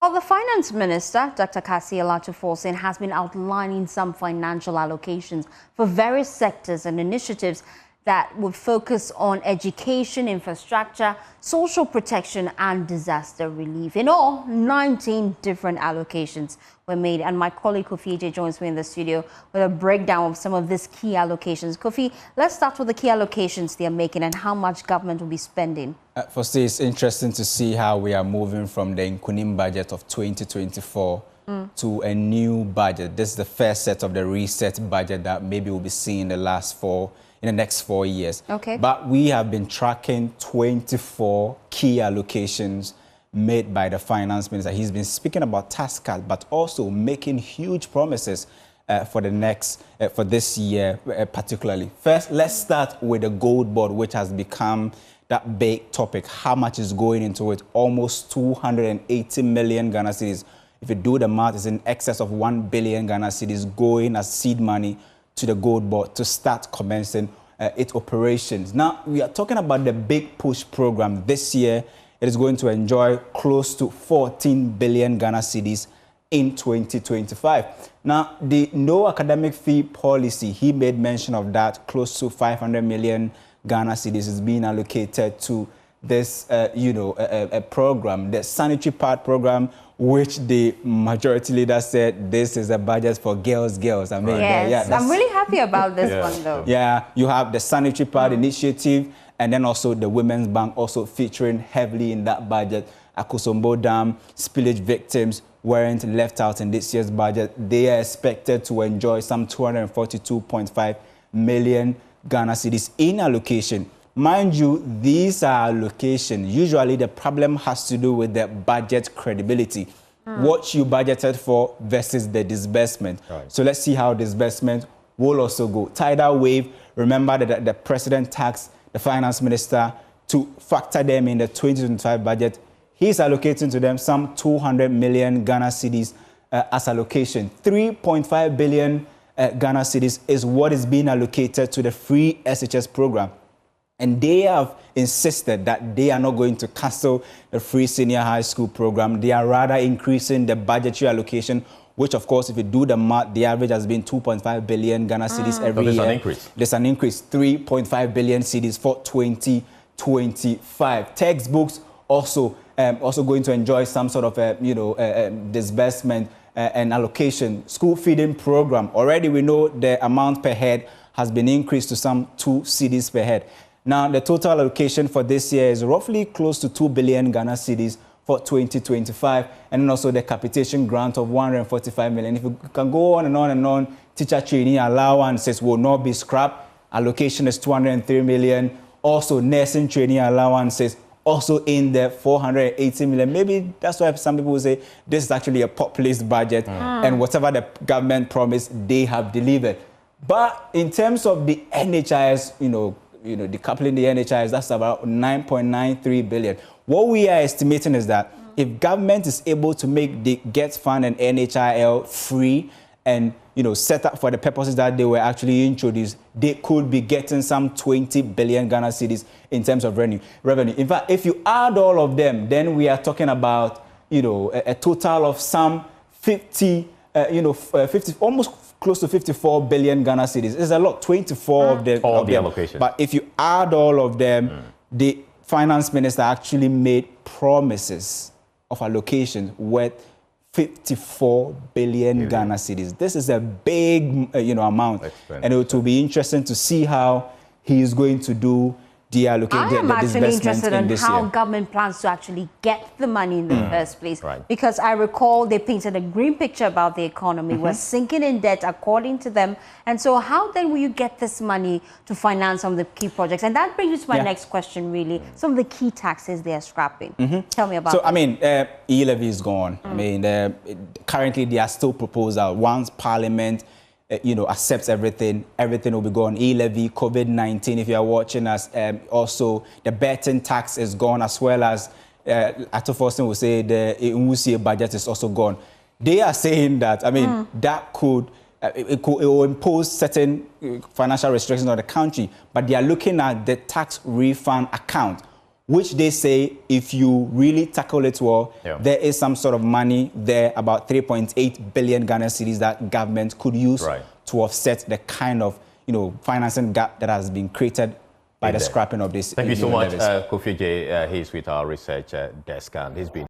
Well, the Finance Minister, Dr. Kofi Agyei, has been outlining some financial allocations for various sectors and initiatives that would focus on education, infrastructure, social protection and disaster relief. In all, 19 different allocations were made. And my colleague Kofi Agyei joins me in the studio with a breakdown of some of these key allocations. Kofi, let's start with the key allocations they are making and how much government will be spending. First, it's interesting to see how we are moving from the Nkunim budget of 2024 to a new budget. This is the first set of the reset budget that maybe we'll be seeing in the next 4 years. Okay. But we have been tracking 24 key allocations made by the finance minister. He's been speaking about tax cuts, but also making huge promises for this year particularly. First, let's start with the gold board, which has become that big topic. How much is going into it? Almost 280 million Ghana cedis. If you do the math, it's in excess of 1 billion Ghana cedis going as seed money to the gold board to start commencing its operations. Now, we are talking about the Big Push program. This year, it is going to enjoy close to 14 billion Ghana cedis in 2025. Now, the no academic fee policy, he made mention of that. Close to 500 million Ghana cedis is being allocated to this, a program, the sanitary pad program, which the majority leader said this is a budget for girls. I mean, yes, I'm really happy about this one, though. Yeah, you have the sanitary pad initiative, and then also the Women's Bank also featuring heavily in that budget. Akosombo Dam spillage victims weren't left out in this year's budget. They are expected to enjoy some 242.5 million Ghana cedis in allocation. Mind you, these are allocations. Usually the problem has to do with the budget credibility. What you budgeted for versus the disbursement. Right. So let's see how disbursement will also go. Tidal wave, remember that the president tasked the finance minister to factor them in the 2025 budget. He's allocating to them some 200 million Ghana cedis as allocation. 3.5 billion Ghana cedis is what is being allocated to the free SHS program. And they have insisted that they are not going to cancel the free senior high school program. They are rather increasing the budgetary allocation, which, of course, if you do the math, the average has been 2.5 billion Ghana cedis every year. There's an increase. There's an increase, 3.5 billion cedis for 2025. Textbooks also going to enjoy some sort of disbursement and allocation. School feeding program. Already we know the amount per head has been increased to some 2 cedis per head. Now, the total allocation for this year is roughly close to 2 billion Ghana cedis for 2025, and then also the capitation grant of 145 million. If you can go on and on and on, teacher training allowances will not be scrapped. Allocation is 203 million. Also, nursing training allowances also in the 480 million. Maybe that's why some people will say this is actually a populist budget, and whatever the government promised, they have delivered. But in terms of the NHIS, decoupling the NHIS, that's about 9.93 billion. What we are estimating is that if government is able to make the GET Fund and NHIL free and set up for the purposes that they were actually introduced, they could be getting some 20 billion Ghana cedis in terms of revenue. In fact, if you add all of them, then we are talking about a total of some 50, almost close to 54 billion Ghana cedis. It's a lot, 24 of them. All the allocation. But if you add all of them, the finance minister actually made promises of allocations worth 54 billion Ghana cedis. This is a big, amount. And it will be interesting to see how he is going to do the allocation. I am actually interested in how government plans to actually get the money in the first place. Right. Because I recall they painted a grim picture about the economy. We're sinking in debt, according to them. And so how then will you get this money to finance some of the key projects? And that brings me to my next question, really. Some of the key taxes they are scrapping. Tell me about that. So, I mean, e-levy is gone. I mean, currently there are still proposals. Once Parliament accepts everything will be gone. E-levy, COVID-19, if you are watching us, also the betting tax is gone, as well as Ato Forsten will say the Nwusie budget is also gone. They are saying that, I mean, that could, it will impose certain financial restrictions on the country, but they are looking at the tax refund account, which they say if you really tackle it well, there is some sort of money there, about 3.8 billion Ghana cedis that government could use to offset the kind of, financing gap that has been created by the scrapping of this. Thank you so much, Kofi Agyei. He's with our research desk, and he's been